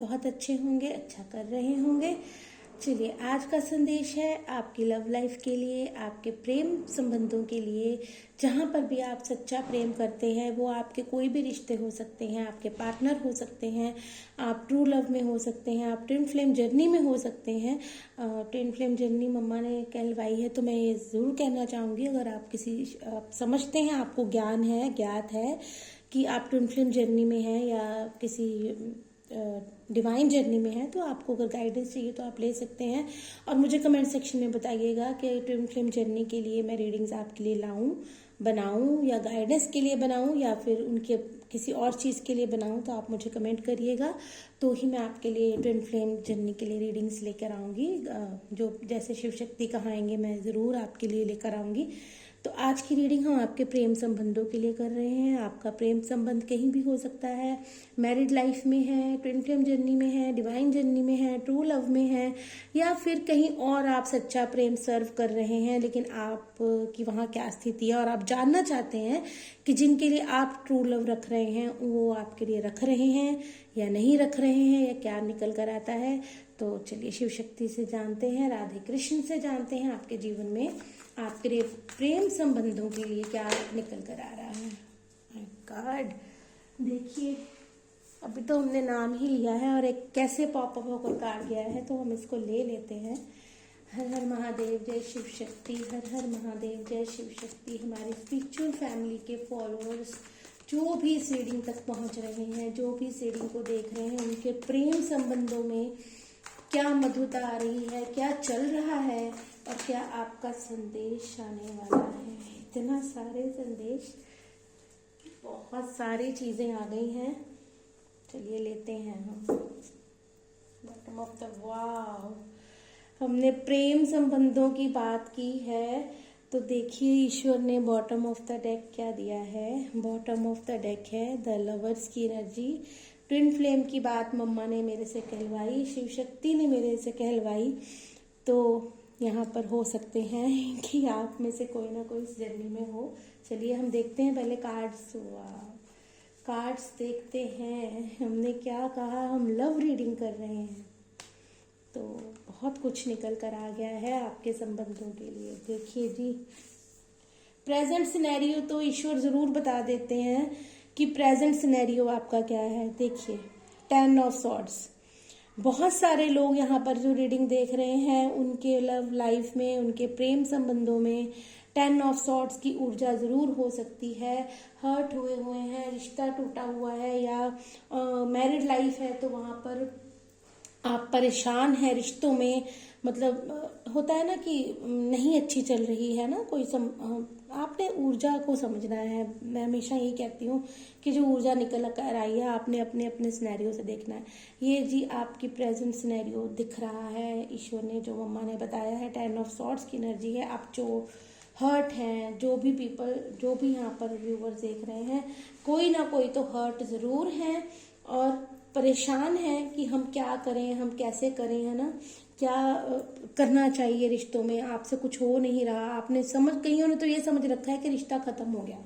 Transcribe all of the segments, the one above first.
बहुत अच्छे होंगे, अच्छा कर रहे होंगे। चलिए, आज का संदेश है आपकी लव लाइफ के लिए, आपके प्रेम संबंधों के लिए। जहाँ पर भी आप सच्चा प्रेम करते हैं, वो आपके कोई भी रिश्ते हो सकते हैं, आपके पार्टनर हो सकते हैं, आप ट्रू लव में हो सकते हैं, आप ट्विन फ्लेम जर्नी में हो सकते हैं। ट्विन फ्लेम जर्नी मम्मा ने कहलवाई है, तो मैं ये ज़रूर कहना चाहूँगी, अगर आप समझते हैं, आपको ज्ञान है, ज्ञात है कि आप ट्विन फ्लेम जर्नी में हैं या किसी डिवाइन जर्नी में है, तो आपको अगर गाइडेंस चाहिए तो आप ले सकते हैं। और मुझे कमेंट सेक्शन में बताइएगा कि ट्विन फ्लेम जर्नी के लिए मैं रीडिंग्स आपके लिए लाऊं, बनाऊं, या गाइडेंस के लिए बनाऊं, या फिर उनके किसी और चीज़ के लिए बनाऊं। तो आप मुझे कमेंट करिएगा, तो ही मैं आपके लिए ट्विन फ्लेम जर्नी के लिए रीडिंग्स लेकर आऊँगी। जो जैसे शिव शक्ति कहाएंगे मैं ज़रूर आपके लिए लेकर आऊँगी। तो आज की रीडिंग हम आपके प्रेम संबंधों के लिए कर रहे हैं। आपका प्रेम संबंध कहीं भी हो सकता है, मैरिड लाइफ में है, ट्विन फ्लेम जर्नी में है, डिवाइन जर्नी में है, ट्रू लव में है, या फिर कहीं और आप सच्चा प्रेम सर्व कर रहे हैं, लेकिन आप की वहाँ क्या स्थिति है और आप जानना चाहते हैं कि जिनके लिए आप ट्रू लव रख रहे हैं वो आपके लिए रख रहे हैं या नहीं रख रहे हैं, या क्या निकल कर आता है। तो चलिए शिव शक्ति से जानते हैं, राधे कृष्ण से जानते हैं आपके जीवन में आपके प्रेम संबंधों के लिए क्या निकल कर आ रहा है। माय गॉड, देखिए, अभी तो हमने नाम ही लिया है और एक कैसे पॉपअप होकर कार्ड गया है, तो हम इसको ले लेते हैं। हर हर महादेव, जय शिव शक्ति। हर हर महादेव, जय शिव शक्ति। हमारी स्पिरिचुअल फैमिली के फॉलोअर्स जो भी इस रीडिंग तक पहुंच रहे हैं, जो भी इस रीडिंग को देख रहे हैं, उनके प्रेम संबंधों में क्या मधुरता आ रही है, क्या चल रहा है, और क्या आपका संदेश आने वाला है। इतना सारे संदेश, बहुत सारी चीजें आ गई हैं। चलिए लेते हैं हम। बॉटम ऑफ द वाव, हमने प्रेम संबंधों की बात की है, तो देखिए ईश्वर ने बॉटम ऑफ द डेक क्या दिया है। बॉटम ऑफ द डेक है द लवर्स की एनर्जी। ट्विन फ्लेम की बात मम्मा ने मेरे से कहलवाई, शिव शक्ति ने मेरे से कहलवाई। तो यहाँ पर हो सकते हैं कि आप में से कोई ना कोई इस जर्नी में हो। चलिए हम देखते हैं पहले कार्ड्स। कार्ड्स देखते हैं, हमने क्या कहा, हम लव रीडिंग कर रहे हैं, तो बहुत कुछ निकल कर आ गया है आपके संबंधों के लिए। देखिए जी, प्रेजेंट सिनेरियो तो ईश्वर जरूर बता देते हैं कि प्रेजेंट सिनेरियो आपका क्या है। देखिए 10 ऑफ सॉर्ड्स, बहुत सारे लोग यहाँ पर जो रीडिंग देख रहे हैं उनके लव लाइफ में, उनके प्रेम संबंधों में 10 ऑफ सॉर्ड्स की ऊर्जा जरूर हो सकती है। हर्ट हुए हैं, रिश्ता टूटा हुआ है, या मैरिड लाइफ है तो वहाँ पर आप परेशान हैं रिश्तों में। मतलब होता है ना कि नहीं अच्छी चल रही है ना कोई आपने ऊर्जा को समझना है। मैं हमेशा यही कहती हूँ कि जो ऊर्जा निकल कर आई है आपने अपने अपने सिनेरियो से देखना है। ये जी आपकी प्रेजेंट सिनेरियो दिख रहा है, ईश्वर ने जो मम्मा ने बताया है 10 ऑफ सॉर्ड्स की एनर्जी है। आप जो हर्ट हैं, जो भी पीपल, जो भी यहाँ पर व्यूवर्स देख रहे हैं, कोई ना कोई तो हर्ट जरूर हैं और परेशान हैं कि हम क्या करें, हम कैसे करें, है ना, क्या करना चाहिए रिश्तों में। आपसे कुछ हो नहीं रहा, आपने कईयों ने तो ये समझ रखा है कि रिश्ता खत्म हो गया।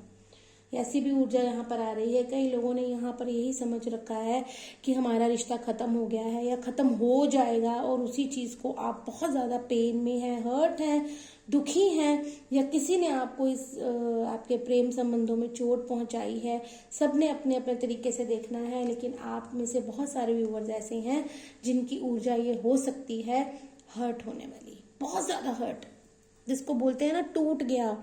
ऐसी भी ऊर्जा यहाँ पर आ रही है। कई लोगों ने यहाँ पर यही समझ रखा है कि हमारा रिश्ता खत्म हो गया है या खत्म हो जाएगा, और उसी चीज को आप बहुत ज्यादा पेन में हैं, हर्ट हैं, दुखी हैं, या किसी ने आपको इस आपके प्रेम संबंधों में चोट पहुंचाई है। सबने अपने अपने तरीके से देखना है, लेकिन आप में से बहुत सारे व्यूवर्स ऐसे हैं जिनकी ऊर्जा ये हो सकती है हर्ट होने वाली, बहुत ज्यादा हर्ट, जिसको बोलते हैं ना टूट गया।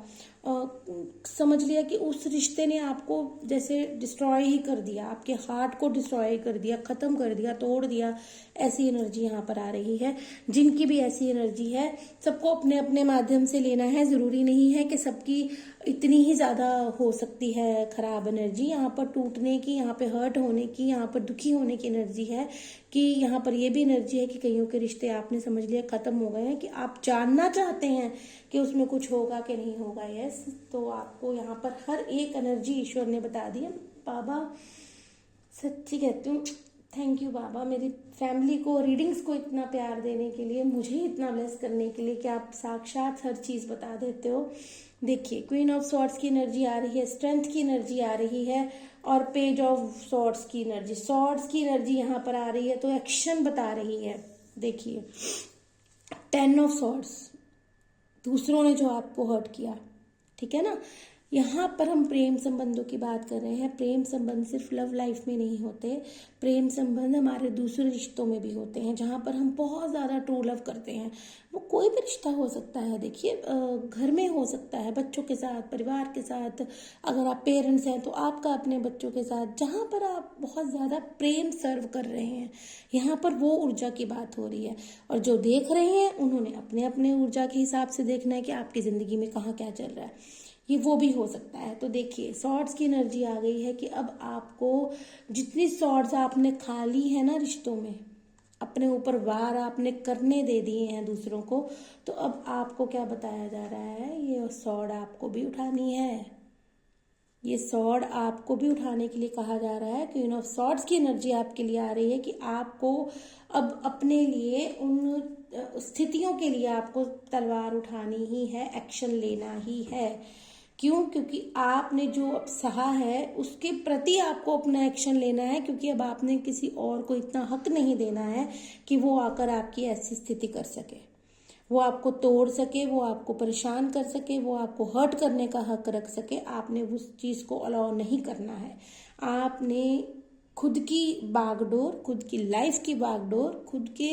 समझ लिया कि उस रिश्ते ने आपको जैसे डिस्ट्रॉय ही कर दिया, आपके हार्ट को डिस्ट्रॉय कर दिया, खत्म कर दिया, तोड़ दिया। ऐसी एनर्जी यहाँ पर आ रही है। जिनकी भी ऐसी एनर्जी है, सबको अपने अपने माध्यम से लेना है। जरूरी नहीं है कि सबकी इतनी ही ज्यादा हो सकती है खराब एनर्जी। यहाँ पर टूटने की, यहाँ पे हर्ट होने की, यहाँ पर दुखी होने की एनर्जी है। कि यहाँ पर ये भी एनर्जी है कि कईयों के रिश्ते आपने समझ लिया खत्म हो गए हैं, कि आप जानना चाहते हैं कि उसमें कुछ होगा कि नहीं होगा। यस, तो आपको यहाँ पर हर एक एनर्जी ईश्वर ने बता दी है। बाबा सच्ची कहती हूँ, थैंक यू बाबा, मेरी फैमिली को, रीडिंग्स को इतना प्यार देने के लिए, मुझे इतना ब्लेस करने के लिए कि आप साक्षात हर चीज बता देते हो। देखिए क्वीन ऑफ सॉर्ड्स की एनर्जी आ रही है, स्ट्रेंथ की एनर्जी आ रही है, और पेज ऑफ सॉर्ड्स की एनर्जी, सॉर्ड्स की एनर्जी यहाँ पर आ रही है तो एक्शन बता रही है। देखिए 10 ऑफ सॉर्ड्स, दूसरों ने जो आपको हर्ट किया, ठीक है ना। यहाँ पर हम प्रेम संबंधों की बात कर रहे हैं। प्रेम संबंध सिर्फ लव लाइफ में नहीं होते, प्रेम संबंध हमारे दूसरे रिश्तों में भी होते हैं, जहाँ पर हम बहुत ज़्यादा ट्रू लव करते हैं। वो कोई भी रिश्ता हो सकता है, देखिए घर में हो सकता है, बच्चों के साथ, परिवार के साथ, अगर आप पेरेंट्स हैं तो आपका अपने बच्चों के साथ, जहाँ पर आप बहुत ज़्यादा प्रेम सर्व कर रहे हैं, यहाँ पर वो ऊर्जा की बात हो रही है। और जो देख रहे हैं उन्होंने अपने अपने ऊर्जा के हिसाब से देखना है कि आपकी ज़िंदगी में कहाँ क्या चल रहा है, ये वो भी हो सकता है। तो देखिए सॉर्ड्स की एनर्जी आ गई है कि अब आपको जितनी सॉर्ड्स आपने खा ली है ना रिश्तों में, अपने ऊपर वार आपने करने दे दिए हैं दूसरों को, तो अब आपको क्या बताया जा रहा है, ये सॉर्ड आपको भी उठानी है। ये सॉर्ड आपको भी उठाने के लिए कहा जा रहा है। क्वीन ऑफ सॉर्ड्स की एनर्जी आपके लिए आ रही है कि आपको अब अपने लिए उन स्थितियों के लिए आपको तलवार उठानी ही है, एक्शन लेना ही है। क्यों? क्योंकि आपने जो अब सहा है उसके प्रति आपको अपना एक्शन लेना है, क्योंकि अब आपने किसी और को इतना हक नहीं देना है कि वो आकर आपकी ऐसी स्थिति कर सके, वो आपको तोड़ सके, वो आपको परेशान कर सके, वो आपको हर्ट करने का हक रख सके। आपने उस चीज़ को अलाउ नहीं करना है। आपने खुद की बागडोर, खुद की लाइफ की बागडोर, खुद के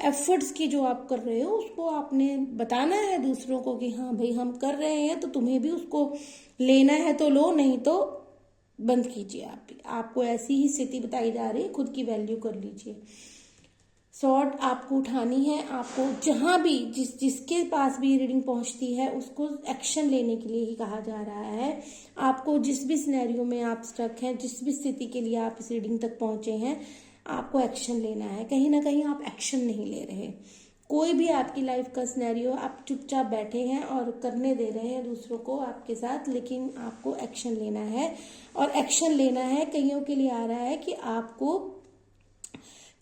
एफर्ट्स की जो आप कर रहे हो उसको आपने बताना है दूसरों को कि हाँ भाई हम कर रहे हैं, तो तुम्हें भी उसको लेना है तो लो, नहीं तो बंद कीजिए। आप भी, आपको ऐसी ही स्थिति बताई जा रही है, खुद की वैल्यू कर लीजिए। सॉर्ड आपको उठानी है। आपको जहां भी जिसके पास भी रीडिंग पहुंचती है उसको एक्शन लेने के लिए ही कहा जा रहा है। आपको जिस भी सिनेरियो में आप स्टक हैं, जिस भी स्थिति के लिए आप इस रीडिंग तक पहुंचे हैं, आपको एक्शन लेना है। कहीं ना कहीं आप एक्शन नहीं ले रहे। कोई भी आपकी लाइफ का सिनेरियो आप चुपचाप बैठे हैं और करने दे रहे हैं दूसरों को आपके साथ, लेकिन आपको एक्शन लेना है। और एक्शन लेना है, कईयों के लिए आ रहा है कि आपको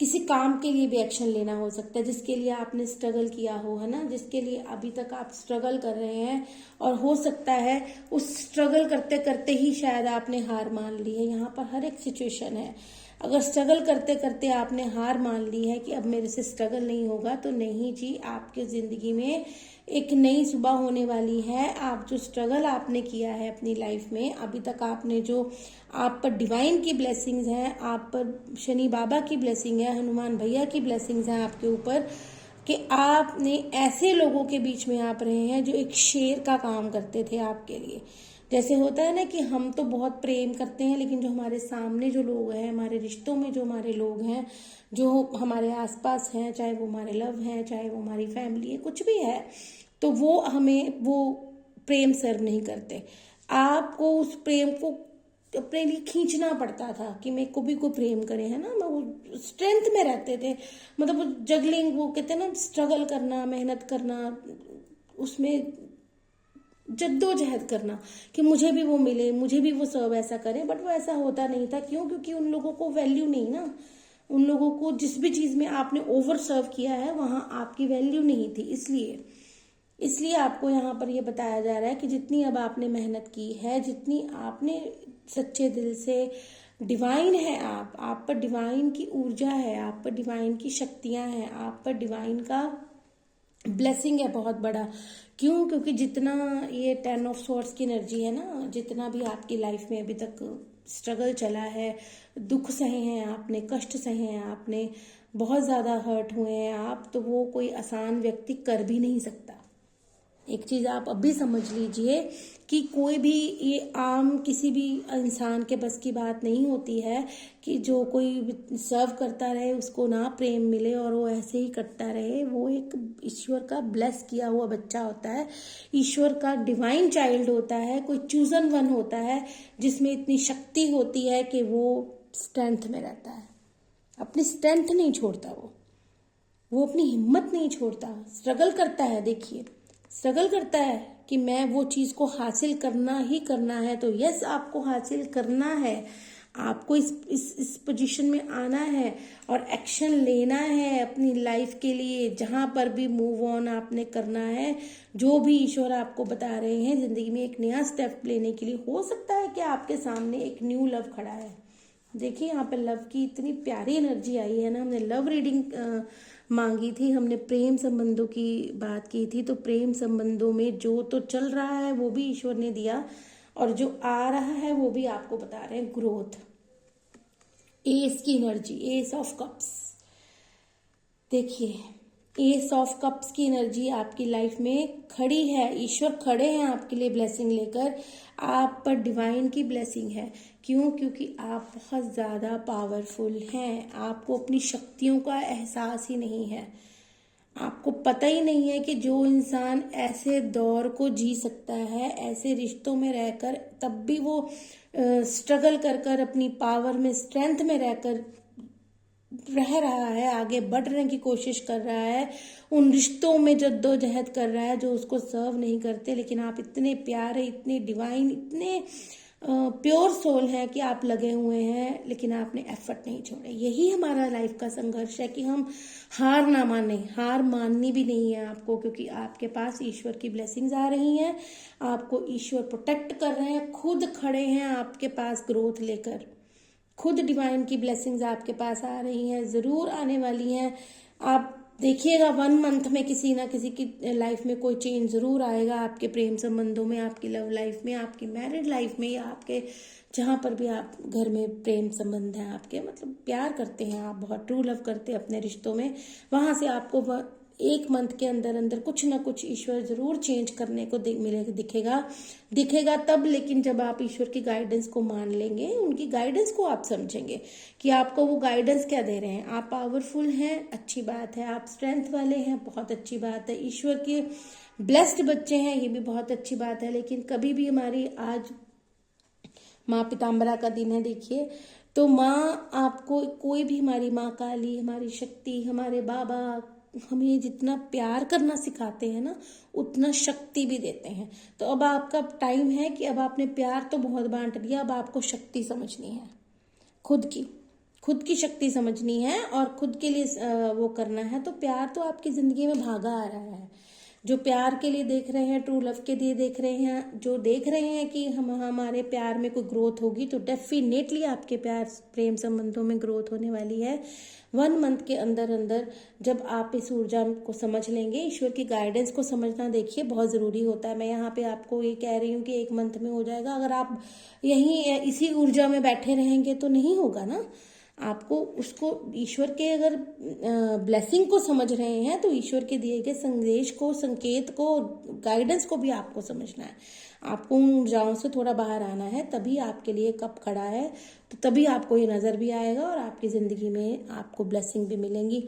किसी काम के लिए भी एक्शन लेना हो सकता है, जिसके लिए आपने स्ट्रगल किया हो, है ना, जिसके लिए अभी तक आप स्ट्रगल कर रहे हैं। और हो सकता है उस स्ट्रगल करते करते ही शायद आपने हार मान ली है। यहाँ पर हर एक सिचुएशन है, अगर स्ट्रगल करते करते आपने हार मान ली है कि अब मेरे से स्ट्रगल नहीं होगा, तो नहीं जी, आपके जिंदगी में एक नई सुबह होने वाली है। आप जो स्ट्रगल आपने किया है अपनी लाइफ में, अभी तक आपने जो, आप पर डिवाइन की ब्लेसिंग्स हैं, आप पर शनि बाबा की ब्लेसिंग है, हनुमान भैया की ब्लेसिंग्स हैं आपके ऊपर, कि आपने ऐसे लोगों के बीच में आप रहे हैं जो एक शेर का काम करते थे आपके लिए। जैसे होता है ना कि हम तो बहुत प्रेम करते हैं, लेकिन जो हमारे सामने जो लोग हैं, हमारे रिश्तों में जो हमारे लोग हैं, जो हमारे आसपास हैं, चाहे वो हमारे लव हैं, चाहे वो हमारी फैमिली है, कुछ भी है, तो वो हमें वो प्रेम सर्व नहीं करते। आपको उस प्रेम को अपने लिए खींचना पड़ता था कि मेरे को भी कोई प्रेम करे, है ना। वो स्ट्रेंथ में रहते थे, मतलब वो जगलिंग, वो कहते हैं ना, स्ट्रगल करना, मेहनत करना, उसमें जद्दोजहद करना कि मुझे भी वो मिले, मुझे भी वो सर्व ऐसा करे। बट वो ऐसा होता नहीं था। क्यों? क्योंकि उन लोगों को वैल्यू नहीं ना, उन लोगों को जिस भी चीज में आपने ओवर सर्व किया है वहां आपकी वैल्यू नहीं थी। इसलिए आपको यहाँ पर ये बताया जा रहा है कि जितनी अब आपने मेहनत की है, जितनी आपने सच्चे दिल से, डिवाइन है आप पर डिवाइन की ऊर्जा है, आप पर डिवाइन की शक्तियां हैं, आप पर डिवाइन का ब्लेसिंग है बहुत बड़ा। क्यों? क्योंकि जितना ये 10 ऑफ सॉर्ड्स की एनर्जी है ना, जितना भी आपकी लाइफ में अभी तक स्ट्रगल चला है, दुख सहे हैं आपने, कष्ट सहे हैं आपने, बहुत ज्यादा हर्ट हुए हैं आप, तो वो कोई आसान व्यक्ति कर भी नहीं सकता। एक चीज आप अभी समझ लीजिए कि कोई भी, ये आम किसी भी इंसान के बस की बात नहीं होती है कि जो कोई सर्व करता रहे उसको ना प्रेम मिले और वो ऐसे ही करता रहे। वो एक ईश्वर का ब्लेस किया हुआ बच्चा होता है, ईश्वर का डिवाइन चाइल्ड होता है, कोई चूजन वन होता है जिसमें इतनी शक्ति होती है कि वो स्ट्रेंथ में रहता है, अपनी स्ट्रेंथ नहीं छोड़ता, वो अपनी हिम्मत नहीं छोड़ता, स्ट्रगल करता है। देखिए स्ट्रगल करता है कि मैं वो चीज को हासिल करना ही करना है, तो यस आपको हासिल करना है। आपको इस पोजीशन में आना है और एक्शन लेना है अपनी लाइफ के लिए। जहां पर भी मूव ऑन आपने करना है, जो भी ईश्वर आपको बता रहे हैं जिंदगी में एक नया स्टेप लेने के लिए, हो सकता है कि आपके सामने एक न्यू लव खड़ा है। देखिए यहाँ पे लव की इतनी प्यारी एनर्जी आई है ना। हमने लव रीडिंग मांगी थी, हमने प्रेम संबंधों की बात की थी, तो प्रेम संबंधों में जो तो चल रहा है वो भी ईश्वर ने दिया, और जो आ रहा है वो भी आपको बता रहे हैं ग्रोथ। एस की एनर्जी, एस ऑफ कप्स। देखिए एस ऑफ कप्स की एनर्जी आपकी लाइफ में खड़ी है। ईश्वर खड़े हैं आपके लिए ब्लेसिंग लेकर। आप पर डिवाइन की ब्लेसिंग है। क्यों? क्योंकि आप बहुत ज़्यादा पावरफुल हैं। आपको अपनी शक्तियों का एहसास ही नहीं है। आपको पता ही नहीं है कि जो इंसान ऐसे दौर को जी सकता है, ऐसे रिश्तों में रहकर, तब भी वो स्ट्रगल कर कर अपनी पावर में, स्ट्रेंथ में रहकर रह रहा है, आगे बढ़ने की कोशिश कर रहा है, उन रिश्तों में जद्दोजहद कर रहा है जो उसको सर्व नहीं करते। लेकिन आप इतने प्यारे, इतने डिवाइन, इतने प्योर सोल है कि आप लगे हुए हैं, लेकिन आपने एफर्ट नहीं छोड़े। यही हमारा लाइफ का संघर्ष है कि हम हार ना माने। हार माननी भी नहीं है आपको, क्योंकि आपके पास ईश्वर की ब्लेसिंग्स आ रही हैं। आपको ईश्वर प्रोटेक्ट कर रहे हैं, खुद खड़े हैं आपके पास ग्रोथ लेकर। खुद डिवाइन की ब्लेसिंग्स आपके पास आ रही हैं, जरूर आने वाली हैं। आप देखिएगा 1 मंथ में किसी ना किसी की लाइफ में कोई चेंज जरूर आएगा, आपके प्रेम संबंधों में, आपकी लव लाइफ में, आपकी मैरिड लाइफ में, या आपके जहां पर भी आप घर में प्रेम संबंध है आपके, मतलब प्यार करते हैं आप, बहुत ट्रू लव करते हैं अपने रिश्तों में, वहां से आपको 1 मंथ के अंदर अंदर कुछ ना कुछ ईश्वर जरूर चेंज करने को मिलेगा, दिखेगा तब, लेकिन जब आप ईश्वर की गाइडेंस को मान लेंगे, उनकी गाइडेंस को आप समझेंगे कि आपको वो गाइडेंस क्या दे रहे हैं। आप पावरफुल हैं, अच्छी बात है। आप स्ट्रेंथ वाले हैं, बहुत अच्छी बात है। ईश्वर के ब्लेस्ड बच्चे हैं, ये भी बहुत अच्छी बात है। लेकिन कभी भी हमारी, आज माँ पिताम्बरा का दिन है देखिए, तो माँ आपको, कोई भी, हमारी माँ काली, हमारी शक्ति, हमारे बाबा हमें जितना प्यार करना सिखाते हैं ना, उतना शक्ति भी देते हैं। तो अब आपका टाइम है कि अब आपने प्यार तो बहुत बांट दिया, अब आपको शक्ति समझनी है, खुद की शक्ति समझनी है और खुद के लिए वो करना है। तो प्यार तो आपकी जिंदगी में भागा आ रहा है। जो प्यार के लिए देख रहे हैं, ट्रू लव के लिए देख रहे हैं, जो देख रहे हैं कि हमारे प्यार में कोई ग्रोथ होगी, तो डेफिनेटली आपके प्रेम संबंधों में ग्रोथ होने वाली है। 1 मंथ के अंदर अंदर जब आप इस ऊर्जा को समझ लेंगे, ईश्वर की गाइडेंस को समझना देखिए बहुत ज़रूरी होता है। मैं यहाँ पे आपको ये कह रही हूँ कि 1 मंथ में हो जाएगा, अगर आप यहीं इसी ऊर्जा में बैठे रहेंगे तो नहीं होगा ना। आपको उसको, ईश्वर के अगर ब्लेसिंग को समझ रहे हैं तो ईश्वर के दिए गए संदेश को, संकेत को, गाइडेंस को भी आपको समझना है। आपको उन ऊर्जाओं से थोड़ा बाहर आना है, तभी आपके लिए कप खड़ा है, तो तभी आपको ये नज़र भी आएगा और आपकी ज़िंदगी में आपको ब्लेसिंग भी मिलेंगी।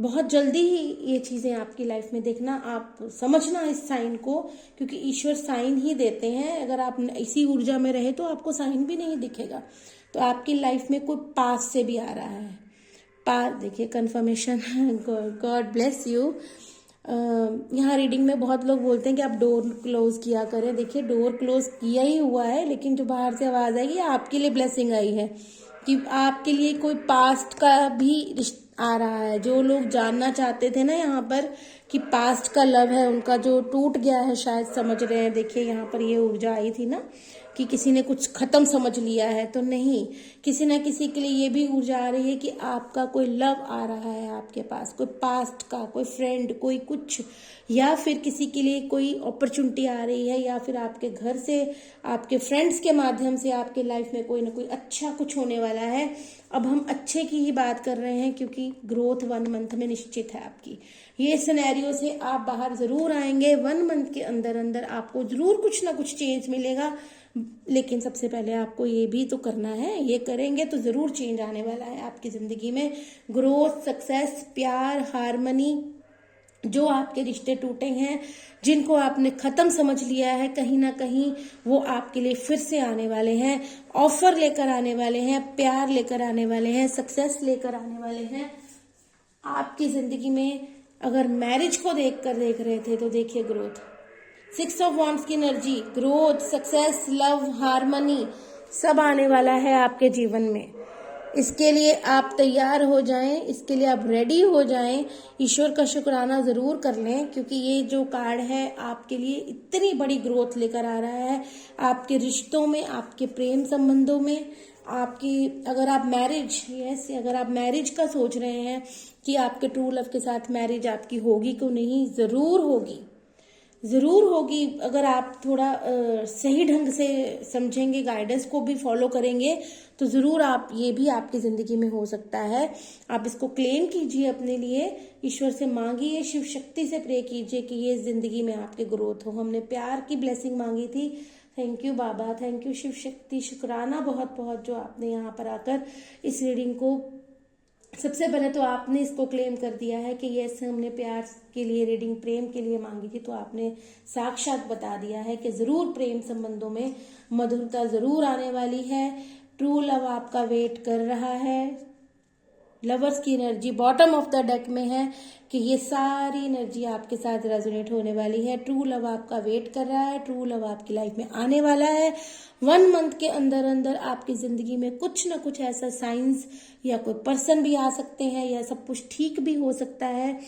बहुत जल्दी ही ये चीज़ें आपकी लाइफ में देखना, आप समझना इस साइन को, क्योंकि ईश्वर साइन ही देते हैं। अगर आप इसी ऊर्जा में रहे तो आपको साइन भी नहीं दिखेगा। तो आपकी लाइफ में कोई पास से भी आ रहा है, पास, देखिए कंफर्मेशन, गॉड ब्लेस यू। यहाँ रीडिंग में बहुत लोग बोलते हैं कि आप डोर क्लोज किया करें। देखिए डोर क्लोज किया ही हुआ है, लेकिन जो बाहर से आवाज आएगी, आपके लिए ब्लेसिंग आई है कि आपके लिए कोई पास्ट का भी आ रहा है। जो लोग जानना चाहते थे ना यहाँ पर कि पास्ट का लव है उनका जो टूट गया है, शायद समझ रहे हैं। देखिए यहाँ पर ये ऊर्जा आई थी ना कि किसी ने कुछ खत्म समझ लिया है, तो नहीं, किसी ना किसी के लिए ये भी ऊर्जा आ रही है कि आपका कोई लव आ रहा है आपके पास, कोई पास्ट का, कोई फ्रेंड, कोई कुछ, या फिर किसी के लिए कोई अपॉर्चुनिटी आ रही है, या फिर आपके घर से, आपके फ्रेंड्स के माध्यम से आपके लाइफ में कोई ना कोई अच्छा कुछ होने वाला है। अब हम अच्छे की ही बात कर रहे हैं, क्योंकि ग्रोथ 1 मंथ में निश्चित है आपकी। ये सिनेरियो से आप बाहर जरूर आएंगे। 1 मंथ के अंदर अंदर आपको जरूर कुछ ना कुछ चेंज मिलेगा, लेकिन सबसे पहले आपको ये भी तो करना है। ये करेंगे तो जरूर चेंज आने वाला है आपकी जिंदगी में। ग्रोथ, सक्सेस, प्यार, हार्मनी, जो आपके रिश्ते टूटे हैं, जिनको आपने खत्म समझ लिया है, कहीं ना कहीं वो आपके लिए फिर से आने वाले हैं, ऑफर लेकर आने वाले हैं, प्यार लेकर आने वाले हैं, सक्सेस लेकर आने वाले हैं आपकी जिंदगी में। अगर मैरिज को देख रहे थे तो देखिए ग्रोथ, 6 ऑफ वॉन्ड्स की energy, growth, success, love, harmony, सब आने वाला है आपके जीवन में। इसके लिए आप तैयार हो जाएं, इसके लिए आप रेडी हो जाएं। ईश्वर का शुक्राना जरूर कर लें, क्योंकि ये जो कार्ड है आपके लिए इतनी बड़ी ग्रोथ लेकर आ रहा है आपके रिश्तों में, आपके प्रेम संबंधों में, आपकी अगर आप मैरिज का सोच रहे हैं कि आपके ट्रू लव के साथ मैरिज आपकी होगी क्यों नहीं, जरूर होगी, जरूर होगी। अगर आप थोड़ा सही ढंग से समझेंगे, गाइडेंस को भी फॉलो करेंगे, तो जरूर आप ये भी आपकी जिंदगी में हो सकता है। आप इसको क्लेम कीजिए अपने लिए, ईश्वर से मांगिए, शिव शक्ति से प्रे कीजिए कि ये जिंदगी में आपके ग्रोथ हो। हमने प्यार की ब्लेसिंग मांगी थी। थैंक यू बाबा, थैंक यू शिव शक्ति, शुक्राना बहुत बहुत जो आपने यहाँ पर आकर इस रीडिंग को, सबसे पहले तो आपने इसको क्लेम कर दिया है कि यस, हमने प्यार के लिए रीडिंग, प्रेम के लिए मांगी थी, तो आपने साक्षात बता दिया है कि जरूर प्रेम संबंधों में मधुरता जरूर आने वाली है। ट्रू लव आपका वेट कर रहा है। लवर्स की energy bottom of the deck में है कि ये सारी एनर्जी आपके साथ रेजोनेट होने वाली है। ट्रू लव आपका वेट कर रहा है, ट्रू लव आपकी लाइफ में आने वाला है। 1 मंथ के अंदर अंदर आपकी जिंदगी में कुछ ना कुछ ऐसा साइंस या कोई पर्सन भी आ सकते हैं, या सब कुछ ठीक भी हो सकता है।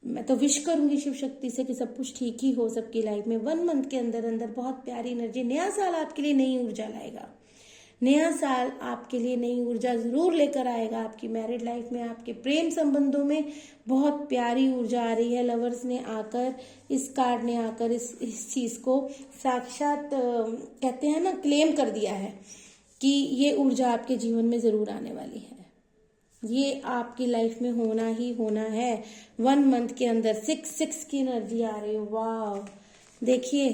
मैं तो विश करूंगी शिव शक्ति से कि सब कुछ ठीक ही हो सबकी लाइफ में। 1 मंथ के अंदर अंदर बहुत प्यारी एनर्जी, नया साल आपके लिए नई ऊर्जा लाएगा। नया साल आपके लिए नई ऊर्जा जरूर लेकर आएगा। आपकी मैरिड लाइफ में, आपके प्रेम संबंधों में बहुत प्यारी ऊर्जा आ रही है। लवर्स ने आकर, इस कार्ड ने आकर इस चीज को साक्षात कहते हैं ना, क्लेम कर दिया है कि ये ऊर्जा आपके जीवन में जरूर आने वाली है। ये आपकी लाइफ में होना ही होना है। 1 मंथ के अंदर 6 की एनर्जी आ रही है। वाह, देखिए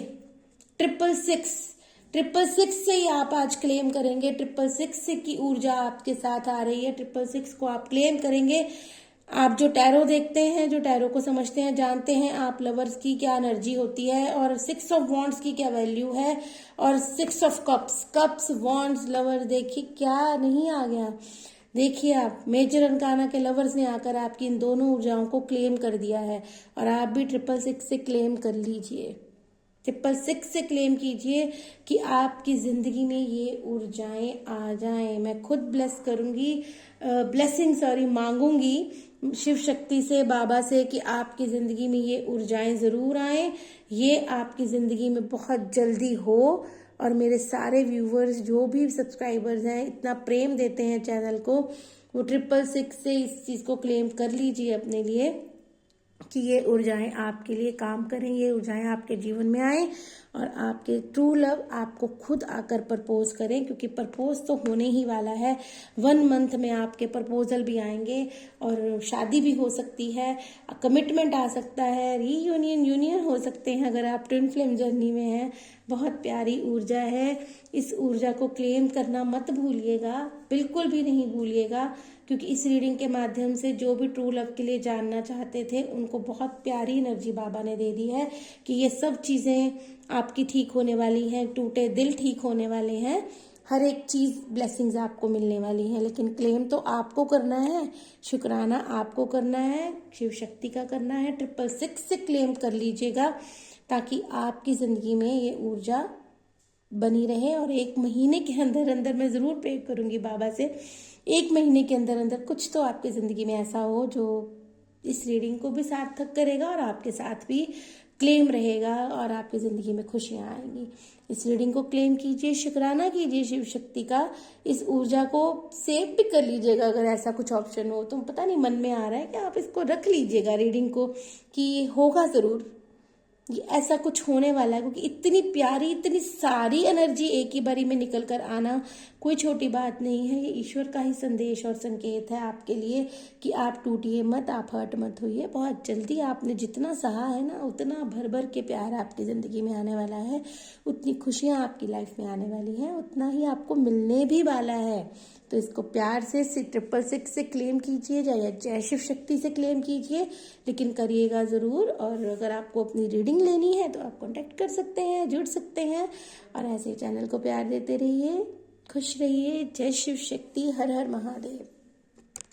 666 से ही आप आज क्लेम करेंगे। 666 की ऊर्जा आपके साथ आ रही है। 666 को आप क्लेम करेंगे। आप जो टैरो देखते हैं, जो टैरो को समझते हैं, जानते हैं आप लवर्स की क्या एनर्जी होती है और 6 ऑफ वॉन्ड्स की क्या वैल्यू है, और 6 ऑफ कप्स वॉन्ड्स लवर, देखिए क्या नहीं आ गया। देखिए आप मेजर अनकाना के लवर्स ने आकर आपकी इन दोनों ऊर्जाओं को क्लेम कर दिया है, और आप भी 666 से क्लेम कर लीजिए। 666 से क्लेम कीजिए कि आपकी जिंदगी में ये ऊर्जाएं आ जाएं। मैं खुद मांगूंगी शिव शक्ति से, बाबा से, कि आपकी जिंदगी में ये ऊर्जाएं जरूर आए। ये आपकी जिंदगी में बहुत जल्दी हो। और मेरे सारे व्यूवर्स, जो भी सब्सक्राइबर्स हैं, इतना प्रेम देते हैं चैनल को, वो 666 से इस चीज को क्लेम कर लीजिए अपने लिए कि ये ऊर्जाएं आपके लिए काम करें, ये ऊर्जाएं आपके जीवन में आए, और आपके ट्रू लव आपको खुद आकर प्रपोज करें, क्योंकि प्रपोज तो होने ही वाला है। 1 मंथ में आपके प्रपोजल भी आएंगे, और शादी भी हो सकती है, कमिटमेंट आ सकता है, यूनियन हो सकते हैं अगर आप ट्विन फ्लेम जर्नी में हैं। बहुत प्यारी ऊर्जा है। इस ऊर्जा को क्लेम करना मत भूलिएगा, बिल्कुल भी नहीं भूलिएगा, क्योंकि इस रीडिंग के माध्यम से जो भी ट्रू लव के लिए जानना चाहते थे, उनको बहुत प्यारी एनर्जी बाबा ने दे दी है कि ये सब चीजें आपकी ठीक होने वाली हैं, टूटे दिल ठीक होने वाले हैं, हर एक चीज ब्लेसिंग्स आपको मिलने वाली हैं। लेकिन क्लेम तो आपको करना है, शुक्राना आपको करना है, शिव शक्ति का करना है। 666 से क्लेम कर लीजिएगा ताकि आपकी जिंदगी में ये ऊर्जा बनी रहे। और 1 महीने के अंदर अंदर, मैं जरूर प्रे करूंगी बाबा से, 1 महीने के अंदर अंदर कुछ तो आपकी जिंदगी में ऐसा हो जो इस रीडिंग को भी सार्थक करेगा और आपके साथ भी क्लेम रहेगा, और आपकी जिंदगी में खुशियां आएंगी। इस रीडिंग को क्लेम कीजिए, शुक्राना कीजिए शिव शक्ति का। इस ऊर्जा को सेव भी कर लीजिएगा अगर ऐसा कुछ ऑप्शन हो तो। पता नहीं मन में आ रहा है कि आप इसको रख लीजिएगा रीडिंग को, कि होगा जरूर, ये ऐसा कुछ होने वाला है। क्योंकि इतनी प्यारी, इतनी सारी एनर्जी एक ही बारी में निकल कर आना कोई छोटी बात नहीं है। ये ईश्वर का ही संदेश और संकेत है आपके लिए कि आप टूटिए मत, आप हर्ट मत होइए। बहुत जल्दी आपने जितना सहा है ना, उतना भर भर के प्यार आपकी जिंदगी में आने वाला है, उतनी खुशियां आपकी लाइफ में आने वाली हैं, उतना ही आपको मिलने भी वाला है। तो इसको प्यार से 666 से क्लेम कीजिए, या जय शिव शक्ति से क्लेम कीजिए, लेकिन करिएगा जरूर। और अगर आपको अपनी रीडिंग लेनी है तो आप कांटेक्ट कर सकते हैं, जुड़ सकते हैं, और ऐसे चैनल को प्यार देते रहिए, खुश रहिए। जय शिव शक्ति, हर हर महादेव।